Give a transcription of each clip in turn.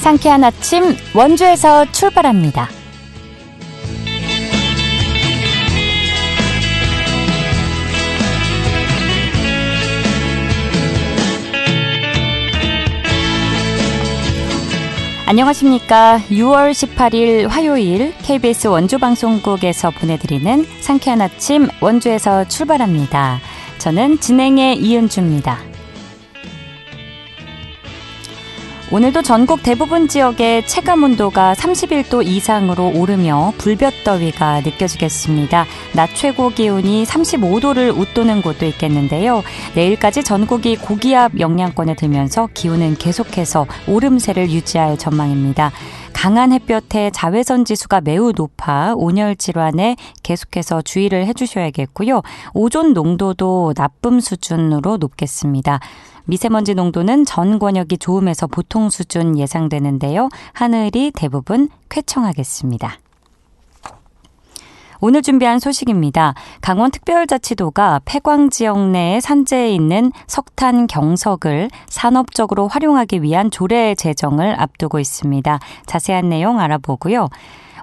상쾌한 아침 원주에서 출발합니다. 안녕하십니까. 6월 18일 화요일 KBS 원주방송국에서 보내드리는 상쾌한 아침 원주에서 출발합니다. 저는 진행의 이은주입니다. 오늘도 전국 대부분 지역의 체감온도가 31도 이상으로 오르며 불볕더위가 느껴지겠습니다. 낮 최고 기온이 35도를 웃도는 곳도 있겠는데요. 내일까지 전국이 고기압 영향권에 들면서 기온은 계속해서 오름세를 유지할 전망입니다. 강한 햇볕에 자외선 지수가 매우 높아 온열 질환에 계속해서 주의를 해주셔야겠고요. 오존 농도도 나쁨 수준으로 높겠습니다. 미세먼지 농도는 전 권역이 좋음에서 보통 수준 예상되는데요. 하늘이 대부분 쾌청하겠습니다. 오늘 준비한 소식입니다. 강원특별자치도가 폐광 지역 내에 산재해 있는 석탄 경석을 산업적으로 활용하기 위한 조례 제정을 앞두고 있습니다. 자세한 내용 알아보고요.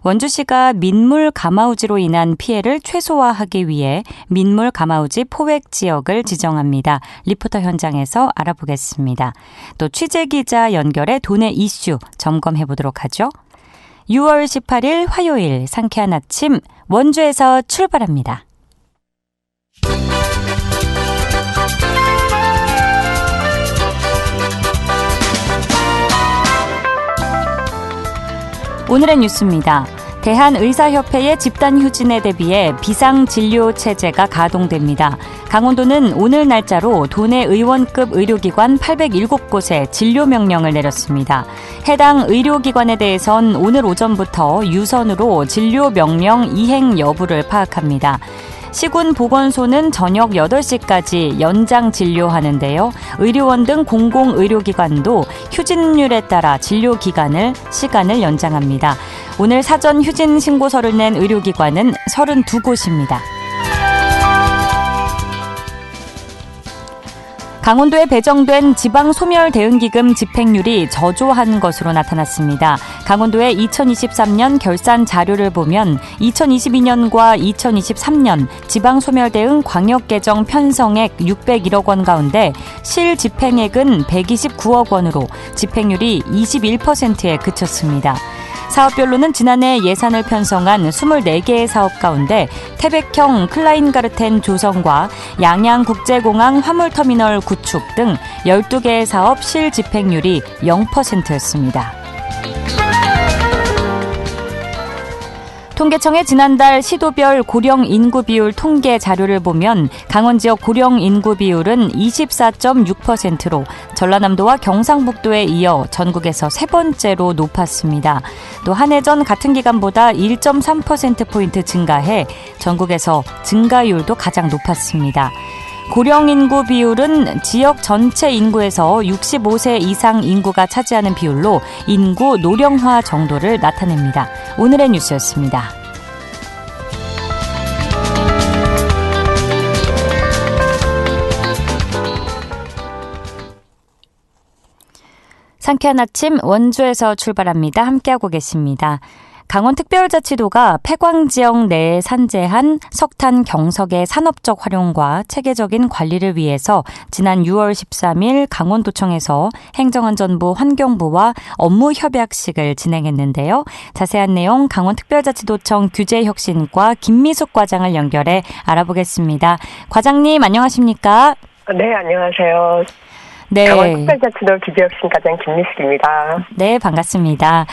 원주시가 민물 가마우지로 인한 피해를 최소화하기 위해 민물 가마우지 포획 지역을 지정합니다. 리포터 현장에서 알아보겠습니다. 또 취재기자 연결해 도내 이슈 점검해 보도록 하죠. 6월 18일 화요일 상쾌한 아침 원주에서 출발합니다. 오늘의 뉴스입니다. 대한의사협회의 집단휴진에 대비해 비상진료체제가 가동됩니다. 강원도는 오늘 날짜로 도내 의원급 의료기관 807곳에 진료명령을 내렸습니다. 해당 의료기관에 대해선 오늘 오전부터 유선으로 진료명령 이행 여부를 파악합니다. 시군보건소는 저녁 8시까지 연장 진료하는데요. 의료원 등 공공의료기관도 휴진률에 따라 시간을 연장합니다. 오늘 사전 휴진 신고서를 낸 의료기관은 32곳입니다. 강원도에 배정된 지방소멸대응기금 집행률이 저조한 것으로 나타났습니다. 강원도의 2023년 결산 자료를 보면 2022년과 2023년 지방소멸대응 광역개정 편성액 601억 원 가운데 실집행액은 129억 원으로 집행률이 21%에 그쳤습니다. 사업별로는 지난해 예산을 편성한 24개의 사업 가운데 태백형 클라인가르텐 조성과 양양국제공항 화물터미널 구축 등 12개의 사업 실집행률이 0%였습니다. 통계청의 지난달 시도별 고령 인구 비율 통계 자료를 보면 강원 지역 고령 인구 비율은 24.6%로 전라남도와 경상북도에 이어 전국에서 세 번째로 높았습니다. 또 한 해 전 같은 기간보다 1.3%포인트 증가해 전국에서 증가율도 가장 높았습니다. 고령 인구 비율은 지역 전체 인구에서 65세 이상 인구가 차지하는 비율로 인구 노령화 정도를 나타냅니다. 오늘의 뉴스였습니다. 상쾌한 아침 원주에서 출발합니다. 함께하고 계십니다. 강원특별자치도가 폐광 지역 내에 산재한 석탄 경석의 산업적 활용과 체계적인 관리를 위해서 지난 6월 13일 강원도청에서 행정안전부 환경부와 업무 협약식을 진행했는데요. 자세한 내용 강원특별자치도청 규제혁신과 김미숙 과장을 연결해 알아보겠습니다. 과장님 안녕하십니까? 네, 안녕하세요. 네. 강원특별자치도 규제혁신과장 김미숙입니다. 네, 반갑습니다.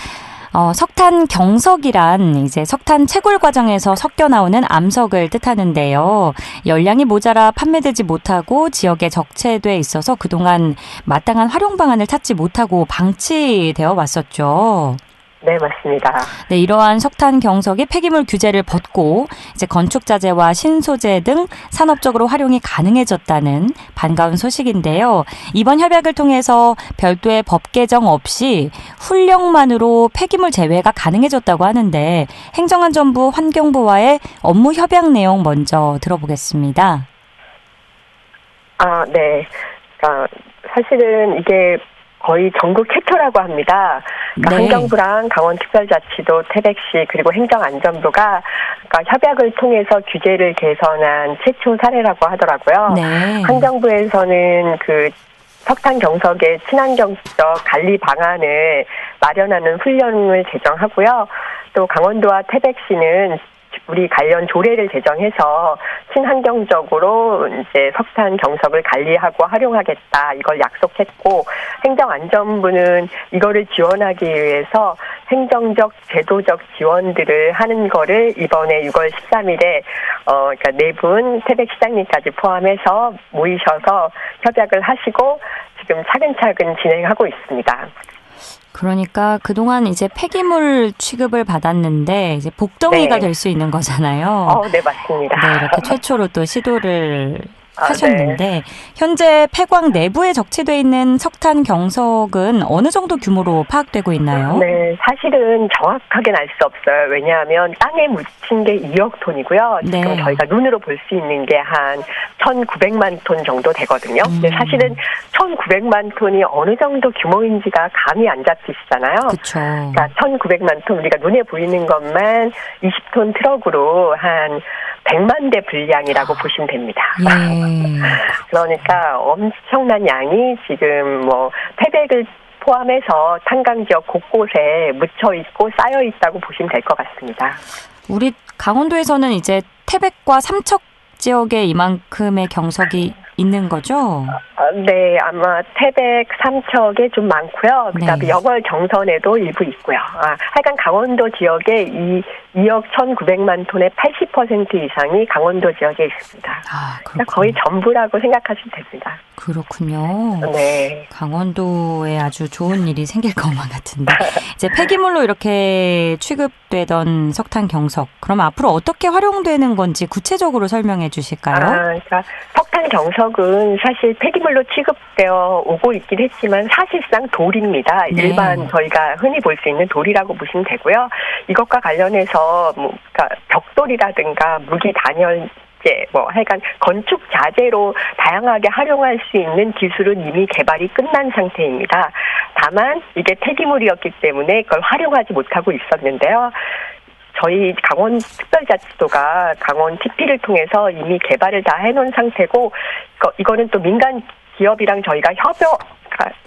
석탄 경석이란 이제 석탄 채굴 과정에서 섞여 나오는 암석을 뜻하는데요. 열량이 모자라 판매되지 못하고 지역에 적체돼 있어서 그동안 마땅한 활용 방안을 찾지 못하고 방치되어 왔었죠. 네, 맞습니다. 네, 이러한 석탄 경석이 폐기물 규제를 벗고 이제 건축 자재와 신소재 등 산업적으로 활용이 가능해졌다는 반가운 소식인데요. 이번 협약을 통해서 별도의 법 개정 없이 훈령만으로 폐기물 제외가 가능해졌다고 하는데 행정안전부, 환경부와의 업무 협약 내용 먼저 들어보겠습니다. 네. 사실은 이게 거의 전국 최초라고 합니다. 그러니까 네. 환경부랑 강원특별자치도, 태백시 그리고 행정안전부가 그러니까 협약을 통해서 규제를 개선한 최초 사례라고 하더라고요. 네. 환경부에서는 그 석탄 경석의 친환경적 관리 방안을 마련하는 훈련을 제정하고요. 또 강원도와 태백시는 우리 관련 조례를 제정해서 친환경적으로 이제 석탄 경석을 관리하고 활용하겠다 이걸 약속했고, 행정안전부는 이거를 지원하기 위해서 행정적, 제도적 지원들을 하는 거를 이번에 6월 13일에 그러니까 네 분 태백시장님까지 포함해서 모이셔서 협약을 하시고 지금 차근차근 진행하고 있습니다. 그러니까 그동안 이제 폐기물 취급을 받았는데 이제 복덩이가 네. 될 수 있는 거잖아요. 네, 맞습니다. 네, 이렇게 최초로 또 시도를 아, 하셨는데 네. 현재 폐광 내부에 적치돼 있는 석탄 경석은 어느 정도 규모로 파악되고 있나요? 네, 사실은 정확하게는 알 수 없어요. 왜냐하면 땅에 묻힌 게 2억 톤이고요. 지금 네. 저희가 눈으로 볼 수 있는 게 한 1,900만 톤 정도 되거든요. 근데 사실은 1,900만 톤이 어느 정도 규모인지가 감이 안 잡히시잖아요. 그렇죠. 그러니까 1,900만 톤, 우리가 눈에 보이는 것만 20톤 트럭으로 한 100만 대 분량이라고 보시면 됩니다. 예. 그러니까 엄청난 양이 지금 뭐 태백을 포함해서 탄광 지역 곳곳에 묻혀 있고 쌓여 있다고 보시면 될 것 같습니다. 우리 강원도에서는 이제 태백과 삼척 지역에 이만큼의 경석이 있는 거죠? 네, 아마 태백, 삼척에 좀 많고요. 그다음에 네. 영월 경선에도 일부 있고요. 하여간 강원도 지역에 이 2억 1,900만 톤의 80% 이상이 강원도 지역에 있습니다. 아, 그러니까 그렇군요. 거의 전부라고 생각하시면 됩니다. 그렇군요. 네. 강원도에 아주 좋은 일이 생길 것만 같은데 이제 폐기물로 이렇게 취급되던 석탄 경석, 그럼 앞으로 어떻게 활용되는 건지 구체적으로 설명해 주실까요? 그러니까 석탄 경석은 사실 폐기물로 취급되어 오고 있긴 했지만 사실상 돌입니다. 네. 일반 저희가 흔히 볼 수 있는 돌이라고 보시면 되고요. 이것과 관련해서 그러니까 벽돌이라든가 무기 단열 하여간 건축 자재로 다양하게 활용할 수 있는 기술은 이미 개발이 끝난 상태입니다. 다만 이게 폐기물이었기 때문에 그걸 활용하지 못하고 있었는데요. 저희 강원특별자치도가 강원 TP를 통해서 이미 개발을 다 해놓은 상태고, 이거는 또 민간 기업이랑 저희가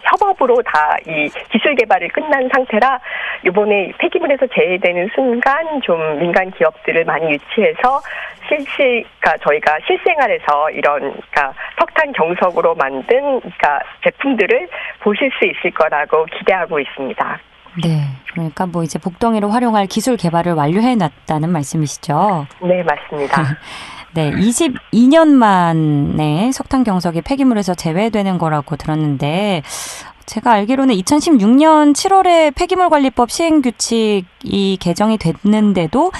협업으로 다 이 기술 개발을 끝난 상태라 이번에 폐기물에서 제외되는 순간 좀 민간 기업들을 많이 유치해서 그러니까 저희가 실생활에서 이런 그러니까 석탄 경석으로 만든 그러니까 제품들을 보실 수 있을 거라고 기대하고 있습니다. 네, 그러니까 뭐 이제 복덩이로 활용할 기술 개발을 완료해 놨다는 말씀이시죠? 네, 맞습니다. 네, 22년 만에 석탄 경석이 폐기물에서 제외되는 거라고 들었는데 제가 알기로는 2016년 7월에 폐기물관리법 시행규칙이 개정이 됐는데도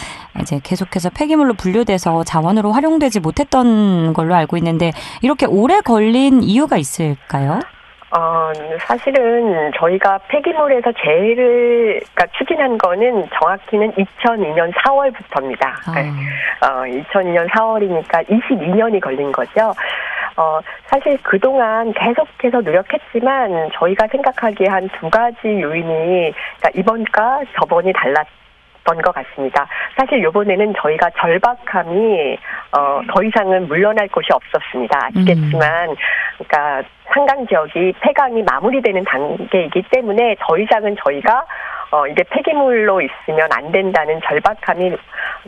이제 계속해서 폐기물로 분류돼서 자원으로 활용되지 못했던 걸로 알고 있는데 이렇게 오래 걸린 이유가 있을까요? 사실은 저희가 폐기물에서 제외를 그러니까 추진한 거는 정확히는 2002년 4월부터입니다. 2002년 4월이니까 22년이 걸린 거죠. 사실 그동안 계속해서 노력했지만 저희가 생각하기에 한 두 가지 요인이 그러니까 이번과 저번이 달랐던 것 같습니다. 사실 이번에는 저희가 절박함이 더 이상은 물러날 곳이 없었습니다. 아시겠지만 그러니까 한강 지역이 폐강이 마무리되는 단계이기 때문에 더 이상은 저희가 이게 폐기물로 있으면 안 된다는 절박함이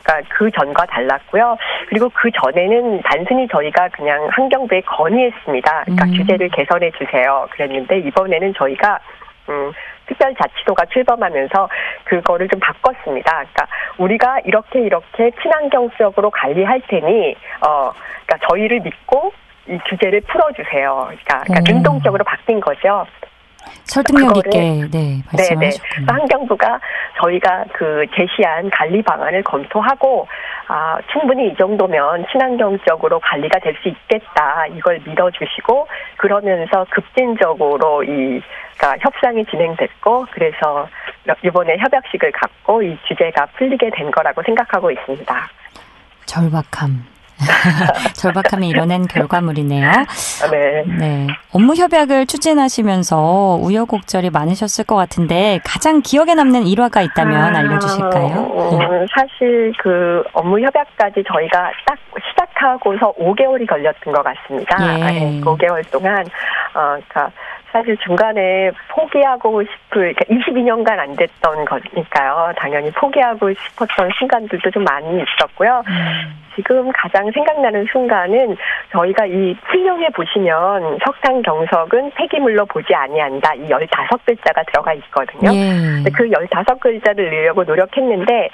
그러니까 그 전과 달랐고요. 그리고 그 전에는 단순히 저희가 그냥 환경부에 건의했습니다. 그러니까 규제를 개선해 주세요. 그랬는데 이번에는 저희가 특별자치도가 출범하면서 그거를 좀 바꿨습니다. 그러니까 우리가 이렇게 친환경적으로 관리할 테니 그러니까 저희를 믿고 이 규제를 풀어주세요. 그러니까 능동적으로 바뀐 거죠. 설득력 있게 말씀을 하셨군요. 환경부가 저희가 그 제시한 관리 방안을 검토하고 충분히 이 정도면 친환경적으로 관리가 될 수 있겠다 이걸 믿어주시고 그러면서 급진적으로 그러니까 협상이 진행됐고 그래서 이번에 협약식을 갖고 이 규제가 풀리게 된 거라고 생각하고 있습니다. 절박함. 절박함이 이뤄낸 결과물이네요. 네. 네. 업무 협약을 추진하시면서 우여곡절이 많으셨을 것 같은데 가장 기억에 남는 일화가 있다면 알려주실까요? 사실 그 업무 협약까지 저희가 딱 시작하고서 5개월이 걸렸던 것 같습니다. 예. 5개월 동안 그러니까 사실 중간에 포기하고 그러니까 22년간 안 됐던 거니까요. 당연히 포기하고 싶었던 순간들도 좀 많이 있었고요. 지금 가장 생각나는 순간은 저희가 이 필명에 보시면 석탄 경석은 폐기물로 보지 아니한다. 이 15글자가 들어가 있거든요. 예. 그 15글자를 넣으려고 노력했는데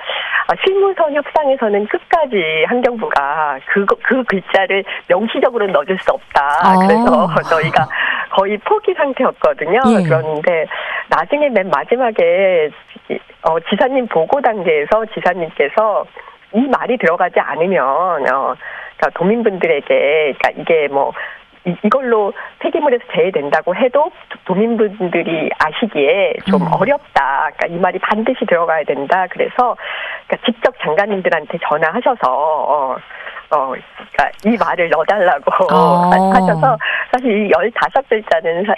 실무선 협상에서는 끝까지 환경부가 그 글자를 명시적으로 넣어줄 수 없다. 그래서 저희가 거의 포기 상태였거든요. 예. 그런데 나중에 맨 마지막에 지사님 보고 단계에서 지사님께서 이 말이 들어가지 않으면 그러니까 도민분들에게 그러니까 이게 뭐 이걸로 폐기물에서 제외된다고 해도 도민분들이 아시기에 좀 어렵다. 그러니까 이 말이 반드시 들어가야 된다. 그래서 그러니까 직접 장관님들한테 전화하셔서 그러니까 이 말을 넣어달라고 하셔서 사실 이 15글자는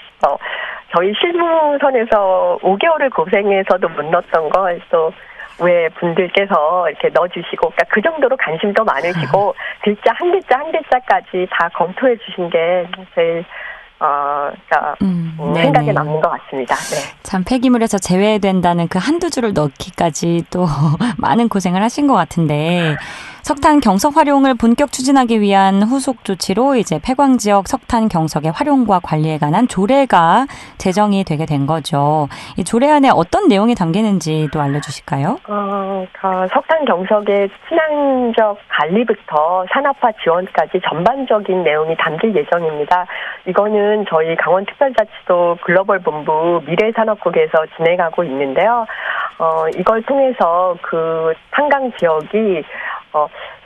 저희 실무선에서 5개월을 고생해서도 못 넣었던 걸 또 왜 분들께서 이렇게 넣어주시고, 그러니까 그 정도로 관심도 많으시고, 글자 한 글자까지 다 검토해 주신 게 제일, 그러니까 생각에 남는 것 같습니다. 네. 참 폐기물에서 제외된다는 그 한두 줄을 넣기까지 또 많은 고생을 하신 것 같은데, 석탄 경석 활용을 본격 추진하기 위한 후속 조치로 이제 폐광 지역 석탄 경석의 활용과 관리에 관한 조례가 제정이 되게 된 거죠. 이 조례안에 어떤 내용이 담기는지도 알려주실까요? 석탄 경석의 친환적 관리부터 산업화 지원까지 전반적인 내용이 담길 예정입니다. 이거는 저희 강원특별자치도 글로벌본부 미래산업국에서 진행하고 있는데요. 이걸 통해서 그 탄광 지역이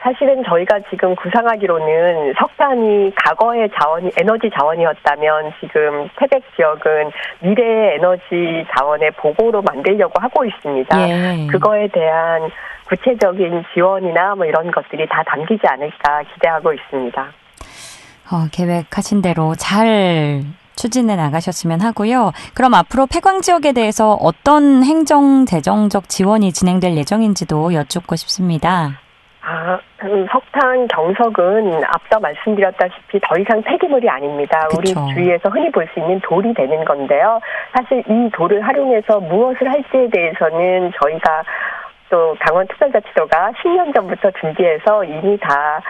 사실은 저희가 지금 구상하기로는 석탄이 과거의 에너지 자원이었다면 지금 태백 지역은 미래의 에너지 자원의 보고로 만들려고 하고 있습니다. 예. 그거에 대한 구체적인 지원이나 뭐 이런 것들이 다 담기지 않을까 기대하고 있습니다. 계획하신 대로 잘 추진해 나가셨으면 하고요. 그럼 앞으로 폐광 지역에 대해서 어떤 행정 재정적 지원이 진행될 예정인지도 여쭙고 싶습니다. 석탄 경석은 앞서 말씀드렸다시피 더 이상 폐기물이 아닙니다. 그쵸. 우리 주위에서 흔히 볼 수 있는 돌이 되는 건데요. 사실 이 돌을 활용해서 무엇을 할지에 대해서는 저희가 또 강원특별자치도가 10년 전부터 준비해서 이미 다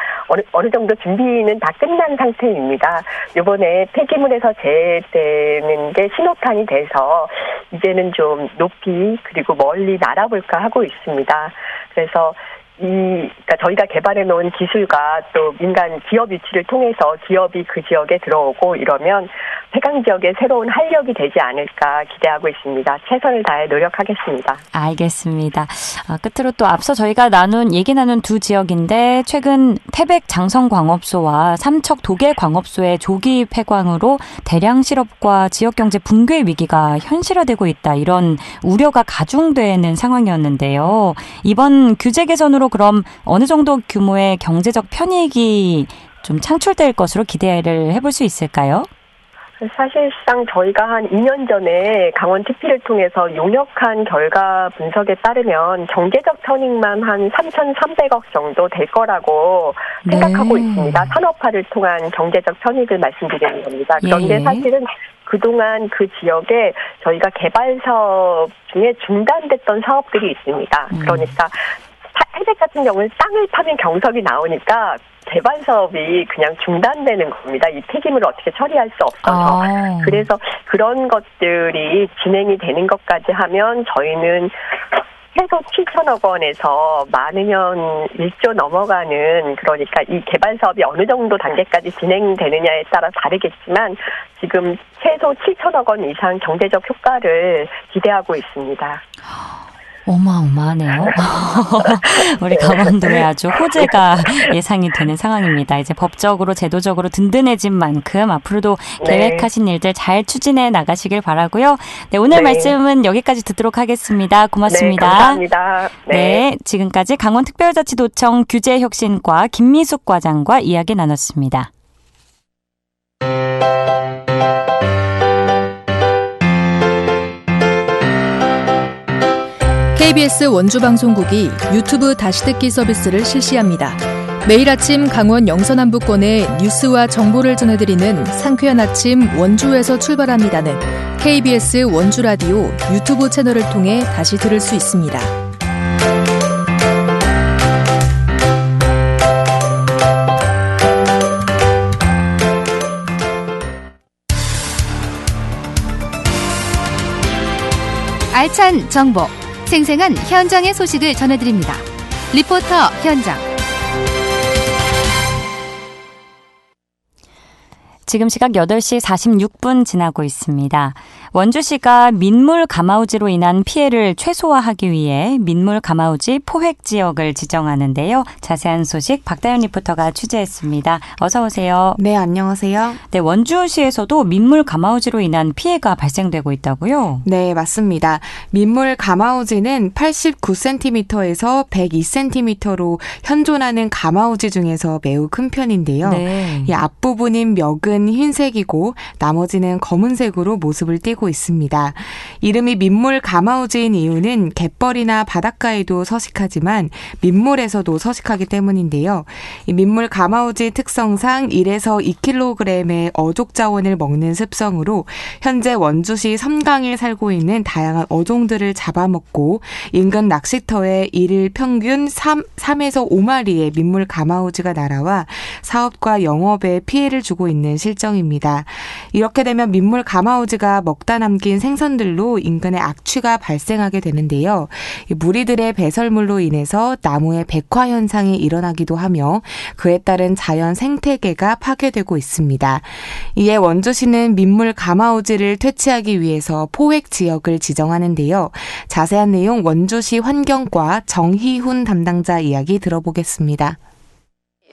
어느 정도 준비는 다 끝난 상태입니다. 이번에 폐기물에서 제외되는 게 신호탄이 돼서 이제는 좀 높이 그리고 멀리 날아볼까 하고 있습니다. 그래서 그러니까 저희가 개발해 놓은 기술과 또 민간 기업 유치를 통해서 기업이 그 지역에 들어오고 이러면 폐광 지역의 새로운 활력이 되지 않을까 기대하고 있습니다. 최선을 다해 노력하겠습니다. 알겠습니다. 끝으로 또 앞서 저희가 얘기 나눈 두 지역인데 최근 태백 장성광업소와 삼척 도계광업소의 조기 폐광으로 대량 실업과 지역경제 붕괴 위기가 현실화되고 있다. 이런 우려가 가중되는 상황이었는데요. 이번 규제 개선으로 그럼 어느 정도 규모의 경제적 편익이 좀 창출될 것으로 기대를 해볼 수 있을까요? 사실상 저희가 한 2년 전에 강원 TP를 통해서 용역한 결과 분석에 따르면 경제적 편익만 한 3,300억 정도 될 거라고 생각하고 있습니다. 산업화를 통한 경제적 편익을 말씀드리는 겁니다. 그런데 사실은 그동안 그 지역에 저희가 개발 사업 중에 중단됐던 사업들이 있습니다. 그러니까 태백 같은 경우는 땅을 파면 경석이 나오니까 개발 사업이 그냥 중단되는 겁니다. 이 폐기물을 어떻게 처리할 수 없어서. 그래서 그런 것들이 진행이 되는 것까지 하면 저희는 최소 7천억 원에서 많으면 1조 넘어가는, 그러니까 이 개발 사업이 어느 정도 단계까지 진행되느냐에 따라 다르겠지만 지금 최소 7천억 원 이상 경제적 효과를 기대하고 있습니다. 어마어마하네요. 우리 강원도에 아주 호재가 예상이 되는 상황입니다. 이제 법적으로 제도적으로 든든해진 만큼 앞으로도 네. 계획하신 일들 잘 추진해 나가시길 바라고요. 네, 오늘 네. 말씀은 여기까지 듣도록 하겠습니다. 고맙습니다. 네, 감사합니다. 네, 지금까지 강원특별자치도청 규제혁신과 김미숙 과장과 이야기 나눴습니다. KBS 원주방송국이 유튜브 다시 듣기 서비스를 실시합니다. 매일 아침 강원 영서남부권의 뉴스와 정보를 전해드리는 상쾌한 아침 원주에서 출발합니다는 KBS 원주라디오 유튜브 채널을 통해 다시 들을 수 있습니다. 알찬 정보, 생생한 현장의 소식을 전해드립니다. 리포터 현장. 지금 시각 8시 46분 지나고 있습니다. 원주시가 민물 가마우지로 인한 피해를 최소화하기 위해 민물 가마우지 포획 지역을 지정하는데요. 자세한 소식 박다연 리포터가 취재했습니다. 어서 오세요. 네, 안녕하세요. 네, 원주시에서도 민물 가마우지로 인한 피해가 발생되고 있다고요? 네, 맞습니다. 민물 가마우지는 89cm에서 102cm로 현존하는 가마우지 중에서 매우 큰 편인데요. 네. 이 앞부분인 멱은 흰색이고 나머지는 검은색으로 모습을 띠고 있습니다. 이름이 민물 가마우지인 이유는 갯벌이나 바닷가에도 서식하지만 민물에서도 서식하기 때문인데요. 이 민물 가마우지 특성상 1에서 2kg의 어족 자원을 먹는 습성으로 현재 원주시 섬강에 살고 있는 다양한 어종들을 잡아먹고 인근 낚시터에 일일 평균 3에서 5마리의 민물 가마우지가 날아와 사업과 영업에 피해를 주고 있는 실정입니다. 이렇게 되면 민물 가마우지가 먹다 남긴 생선들로 인근에 악취가 발생하게 되는데요. 무리들의 배설물로 인해서 나무의 백화 현상이 일어나기도 하며 그에 따른 자연 생태계가 파괴되고 있습니다. 이에 원주시는 민물 가마우지를 퇴치하기 위해서 포획 지역을 지정하는데요. 자세한 내용 원주시 환경과 정희훈 담당자 이야기 들어보겠습니다.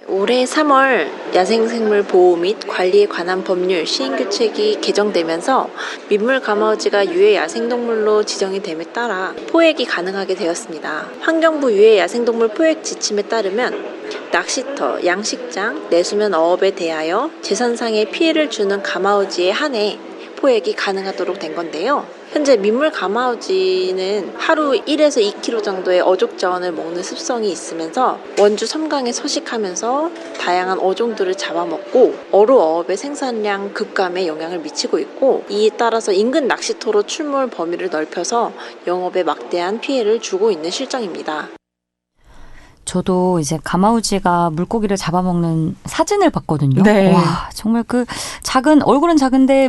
올해 3월 야생생물 보호 및 관리에 관한 법률 시행규칙이 개정되면서 민물 가마우지가 유해 야생동물로 지정이 됨에 따라 포획이 가능하게 되었습니다. 환경부 유해 야생동물 포획 지침에 따르면 낚시터, 양식장, 내수면 어업에 대하여 재산상의 피해를 주는 가마우지에 한해 포획이 가능하도록 된 건데요. 현재 민물 가마우지는 하루 1에서 2kg 정도의 어족 자원을 먹는 습성이 있으면서 원주 섬강에 서식하면서 다양한 어종들을 잡아먹고 어로어업의 생산량 급감에 영향을 미치고 있고 이에 따라서 인근 낚시터로 출몰 범위를 넓혀서 영업에 막대한 피해를 주고 있는 실정입니다. 저도 이제 가마우지가 물고기를 잡아먹는 사진을 봤거든요. 네. 와, 정말 그 얼굴은 작은데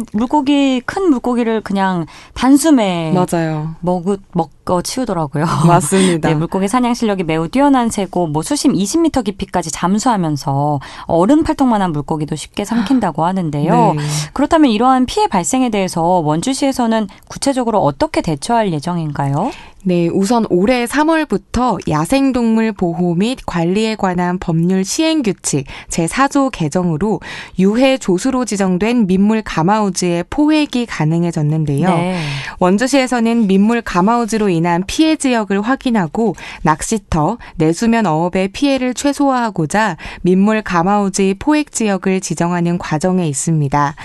큰 물고기를 그냥 단숨에 맞아요. 먹어 치우더라고요. 맞습니다. 네, 물고기 사냥 실력이 매우 뛰어난 새고 수심 20m 깊이까지 잠수하면서 어른 팔통만한 물고기도 쉽게 삼킨다고 하는데요. 네. 그렇다면 이러한 피해 발생에 대해서 원주시에서는 구체적으로 어떻게 대처할 예정인가요? 네, 우선 올해 3월부터 야생동물 보호 및 관리에 관한 법률 시행규칙 제4조 개정으로 유해 조수로 지정된 민물 가마우지의 포획이 가능해졌는데요. 네. 원주시에서는 민물 가마우지로 인한 피해 지역을 확인하고 낚시터, 내수면 어업의 피해를 최소화하고자 민물 가마우지 포획 지역을 지정하는 과정에 있습니다.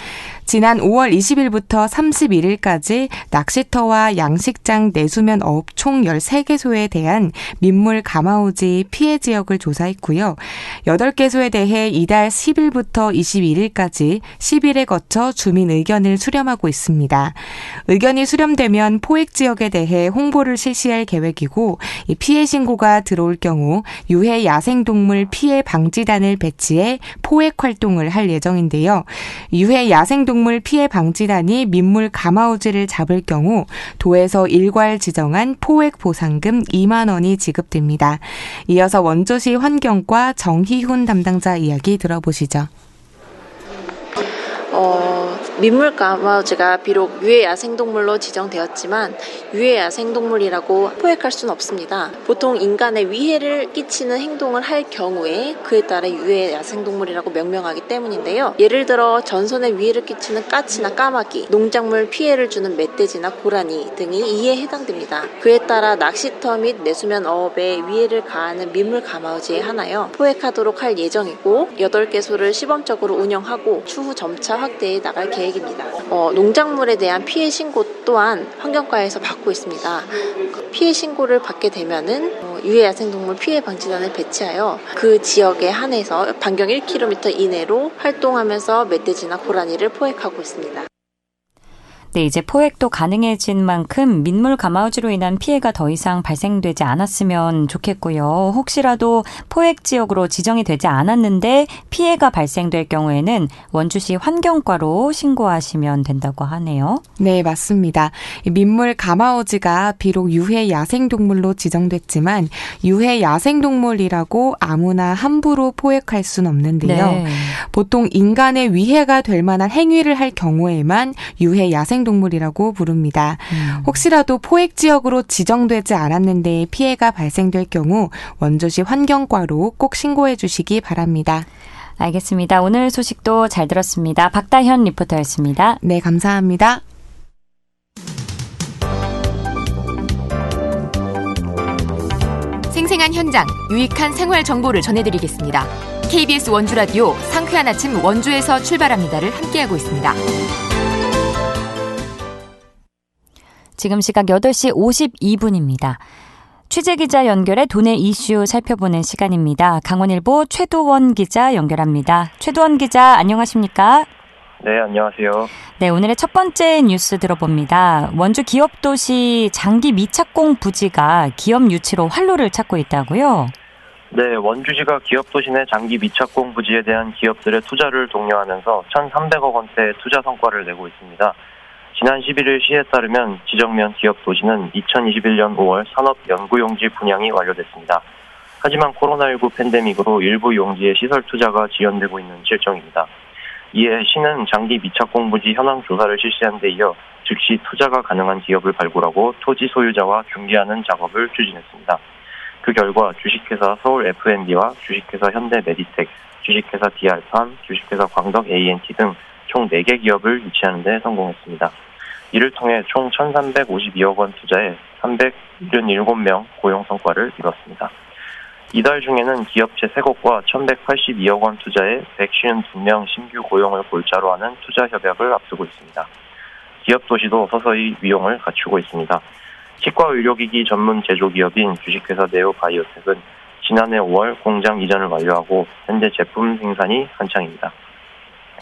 지난 5월 20일부터 31일까지 낚시터와 양식장 내수면 어업 총 13개소에 대한 민물 가마우지 피해 지역을 조사했고요. 8개소에 대해 이달 10일부터 22일까지 10일에 거쳐 주민 의견을 수렴하고 있습니다. 의견이 수렴되면 포획 지역에 대해 홍보를 실시할 계획이고 이 피해 신고가 들어올 경우 유해 야생동물 피해 방지단을 배치해 포획 활동을 할 예정인데요. 유해 야생동물 피해 방지단이 민물 가마우지를 잡을 경우 도에서 일괄 지정한 포획 보상금 2만 원이 지급됩니다. 이어서 원주시 환경과 정희훈 담당자 이야기 들어보시죠. 민물 가마우지가 비록 유해 야생동물로 지정되었지만 유해 야생동물이라고 포획할 수는 없습니다. 보통 인간에 위해를 끼치는 행동을 할 경우에 그에 따라 유해 야생동물이라고 명명하기 때문인데요. 예를 들어 전선에 위해를 끼치는 까치나 까마귀, 농작물 피해를 주는 멧돼지나 고라니 등이 이에 해당됩니다. 그에 따라 낚시터 및 내수면 어업에 위해를 가하는 민물 가마우지에 한하여 포획하도록 할 예정이고 8개소를 시범적으로 운영하고 추후 점차 확대해 나갈 계획입니다. 농작물에 대한 피해 신고 또한 환경과에서 받고 있습니다. 피해 신고를 받게 되면은 유해 야생동물 피해 방지단을 배치하여 그 지역에 한해서 반경 1km 이내로 활동하면서 멧돼지나 고라니를 포획하고 있습니다. 네, 이제 포획도 가능해진 만큼 민물 가마우지로 인한 피해가 더 이상 발생되지 않았으면 좋겠고요. 혹시라도 포획 지역으로 지정이 되지 않았는데 피해가 발생될 경우에는 원주시 환경과로 신고하시면 된다고 하네요. 네, 맞습니다. 민물 가마우지가 비록 유해 야생동물로 지정됐지만 유해 야생동물이라고 아무나 함부로 포획할 수는 없는데요. 네. 보통 인간의 위해가 될 만한 행위를 할 경우에만 유해 야생동물이라고 부릅니다. 혹시라도 포획 지역으로 지정되지 않았는데 피해가 발생될 경우 원주시 환경과로 꼭 신고해 주시기 바랍니다. 알겠습니다. 오늘 소식도 잘 들었습니다. 박다현 리포터였습니다. 네, 감사합니다. 생생한 현장, 유익한 생활 정보를 전해드리겠습니다. KBS 원주라디오 상쾌한 아침 원주에서 출발합니다를 함께하고 있습니다. 지금 시각 8시 52분입니다. 취재기자 연결해 도내 이슈 살펴보는 시간입니다. 강원일보 최두원 기자 연결합니다. 최두원 기자, 안녕하십니까? 네, 안녕하세요. 네, 오늘의 첫 번째 뉴스 들어봅니다. 원주 기업도시 장기 미착공 부지가 기업 유치로 활로를 찾고 있다고요? 네, 원주시가 기업도시 내 장기 미착공 부지에 대한 기업들의 투자를 독려하면서 1,300억 원대 투자 성과를 내고 있습니다. 지난 11일 시에 따르면 지정면 기업도시는 2021년 5월 산업연구용지 분양이 완료됐습니다. 하지만 코로나19 팬데믹으로 일부 용지의 시설 투자가 지연되고 있는 실정입니다. 이에 시는 장기 미착공 부지 현황 조사를 실시한 데 이어 즉시 투자가 가능한 기업을 발굴하고 토지 소유자와 중개하는 작업을 추진했습니다. 그 결과 주식회사 서울 F&B와 주식회사 현대 메디텍, 주식회사 디알팜, 주식회사 광덕 A&T 등 총 4개 기업을 유치하는 데 성공했습니다. 이를 통해 총 1,352억 원 투자에 377명 고용 성과를 이뤘습니다. 이달 중에는 기업체 3곳과 1,182억 원 투자에 152명 신규 고용을 골자로 하는 투자 협약을 앞두고 있습니다. 기업도시도 서서히 위용을 갖추고 있습니다. 치과 의료기기 전문 제조기업인 주식회사 네오바이오텍은 지난해 5월 공장 이전을 완료하고 현재 제품 생산이 한창입니다.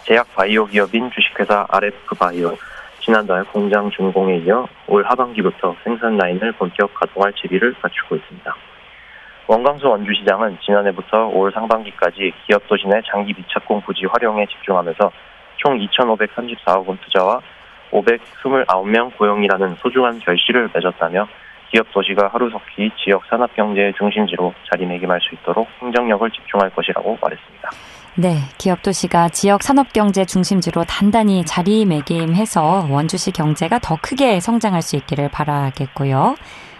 제약 바이오 기업인 주식회사 RF바이오, 지난달 공장 준공에 이어 올 하반기부터 생산 라인을 본격 가동할 준비를 갖추고 있습니다. 원광수 원주시장은 지난해부터 올 상반기까지 기업도시 내 장기 미착공 부지 활용에 집중하면서 총 2,534억 원 투자와 529명 고용이라는 소중한 결실을 맺었다며 기업도시가 하루속히 지역 산업경제의 중심지로 자리매김할 수 있도록 행정력을 집중할 것이라고 말했습니다. 네, 기업도시가 지역 산업경제 중심지로 단단히 자리매김해서 원주시 경제가 더 크게 성장할 수 있기를 바라겠고요.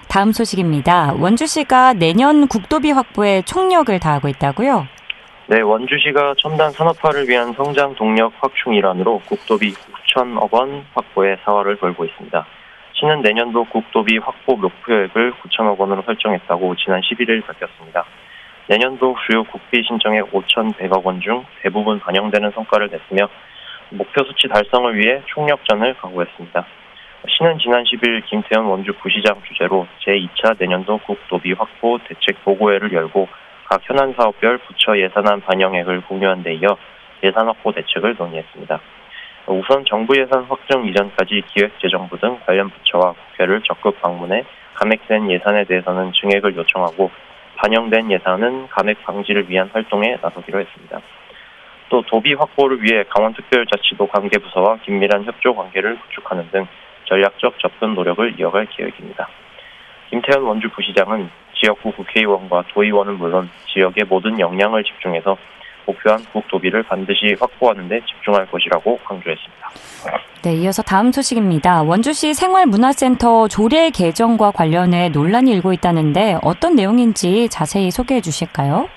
다음 소식입니다. 원주시가 내년 국도비 확보에 총력을 다하고 있다고요? 네, 원주시가 첨단 산업화를 위한 성장 동력 확충 일환으로 국도비 9천억 원 확보에 사활을 걸고 있습니다. 시는 내년도 국도비 확보 목표액을 9천억 원으로 설정했다고 지난 11일 밝혔습니다. 내년도 주요 국비 신청액 5,100억 원 중 대부분 반영되는 성과를 냈으며 목표 수치 달성을 위해 총력전을 각오했습니다. 시는 지난 10일 김태현 원주 부시장 주재로 제2차 내년도 국도비 확보 대책 보고회를 열고 각 현안 사업별 부처 예산안 반영액을 공유한 데 이어 예산 확보 대책을 논의했습니다. 우선 정부 예산 확정 이전까지 기획재정부 등 관련 부처와 국회를 적극 방문해 감액된 예산에 대해서는 증액을 요청하고 반영된 예산은 감액 방지를 위한 활동에 나서기로 했습니다. 또 도비 확보를 위해 강원특별자치도 관계부서와 긴밀한 협조 관계를 구축하는 등 전략적 접근 노력을 이어갈 계획입니다. 김태현 원주 부시장은 지역구 국회의원과 도의원은 물론 지역의 모든 역량을 집중해서 목표한 국토비를 반드시 확보하는 데 집중할 것이라고 강조했습니다. 네, 이어서 다음 소식입니다. 원주시 생활문화센터 조례 개정과 관련해 논란이 일고 있다는데 어떤 내용인지 자세히 소개해 주실까요?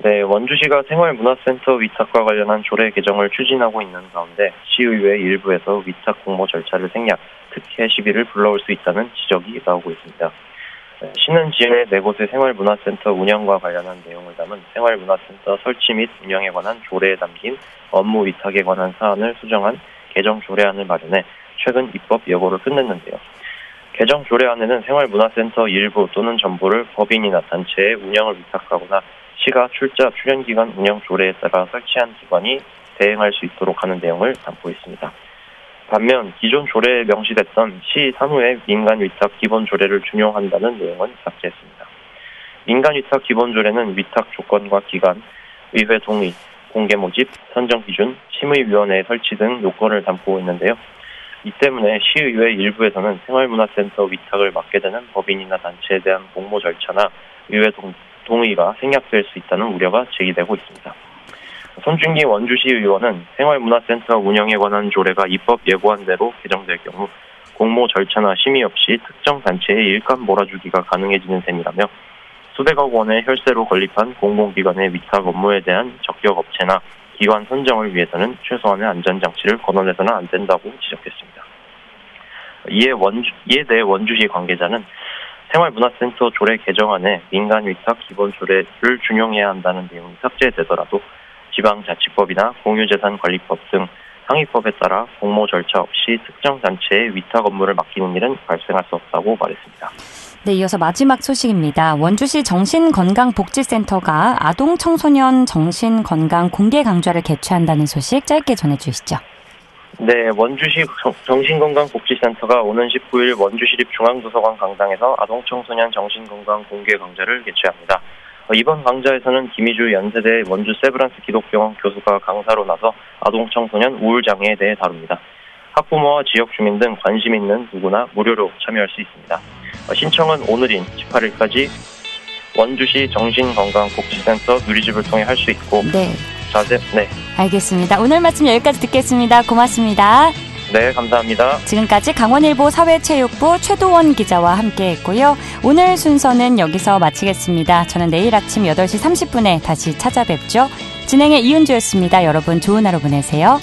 네, 원주시가 생활문화센터 위탁과 관련한 조례 개정을 추진하고 있는 가운데 시의회 일부에서 위탁 공모 절차를 생략, 특혜 시비를 불러올 수 있다는 지적이 나오고 있습니다. 시는 지역의 4곳의 생활문화센터 운영과 관련한 내용을 담은 생활문화센터 설치 및 운영에 관한 조례에 담긴 업무 위탁에 관한 사안을 수정한 개정 조례안을 마련해 최근 입법 예고를 끝냈는데요. 개정 조례안에는 생활문화센터 일부 또는 전부를 법인이나 단체에 운영을 위탁하거나 시가 출자 출연기간 운영 조례에 따라 설치한 기관이 대행할 수 있도록 하는 내용을 담고 있습니다. 반면 기존 조례에 명시됐던 시 산후의 민간 위탁 기본 조례를 준용한다는 내용은 삭제했습니다. 민간 위탁 기본 조례는 위탁 조건과 기간, 의회 동의, 공개 모집, 선정 기준, 심의위원회 설치 등 요건을 담고 있는데요. 이 때문에 시의회 일부에서는 생활문화센터 위탁을 맡게 되는 법인이나 단체에 대한 공모 절차나 의회 동의가 생략될 수 있다는 우려가 제기되고 있습니다. 손준기 원주시 의원은 생활문화센터 운영에 관한 조례가 입법 예고한 대로 개정될 경우 공모 절차나 심의 없이 특정 단체에 일감 몰아주기가 가능해지는 셈이라며 수백억 원의 혈세로 건립한 공공기관의 위탁 업무에 대한 적격 업체나 기관 선정을 위해서는 최소한의 안전장치를 거론해서는 안 된다고 지적했습니다. 이에 대해 원주시 관계자는 생활문화센터 조례 개정안에 민간 위탁 기본 조례를 준용해야 한다는 내용이 삭제되더라도 지방자치법이나 공유재산관리법 등 상위법에 따라 공모 절차 없이 특정 단체에 위탁 업무를 맡기는 일은 발생할 수 없다고 말했습니다. 네, 이어서 마지막 소식입니다. 원주시 정신건강복지센터가 아동 청소년 정신건강 공개 강좌를 개최한다는 소식 짧게 전해주시죠. 네, 원주시 정신건강복지센터가 오는 19일 원주시립중앙도서관 강당에서 아동 청소년 정신건강 공개 강좌를 개최합니다. 이번 강좌에서는 김희주 연세대 원주 세브란스 기독병원 교수가 강사로 나서 아동 청소년 우울장애에 대해 다룹니다. 학부모와 지역 주민 등 관심 있는 누구나 무료로 참여할 수 있습니다. 신청은 오늘인 18일까지 원주시 정신건강복지센터 누리집을 통해 할 수 있고 네. 네. 알겠습니다. 오늘 말씀 여기까지 듣겠습니다. 고맙습니다. 네, 감사합니다. 지금까지 강원일보 사회체육부 최도원 기자와 함께했고요. 오늘 순서는 여기서 마치겠습니다. 저는 내일 아침 8시 30분에 다시 찾아뵙죠. 진행의 이은주였습니다. 여러분 좋은 하루 보내세요.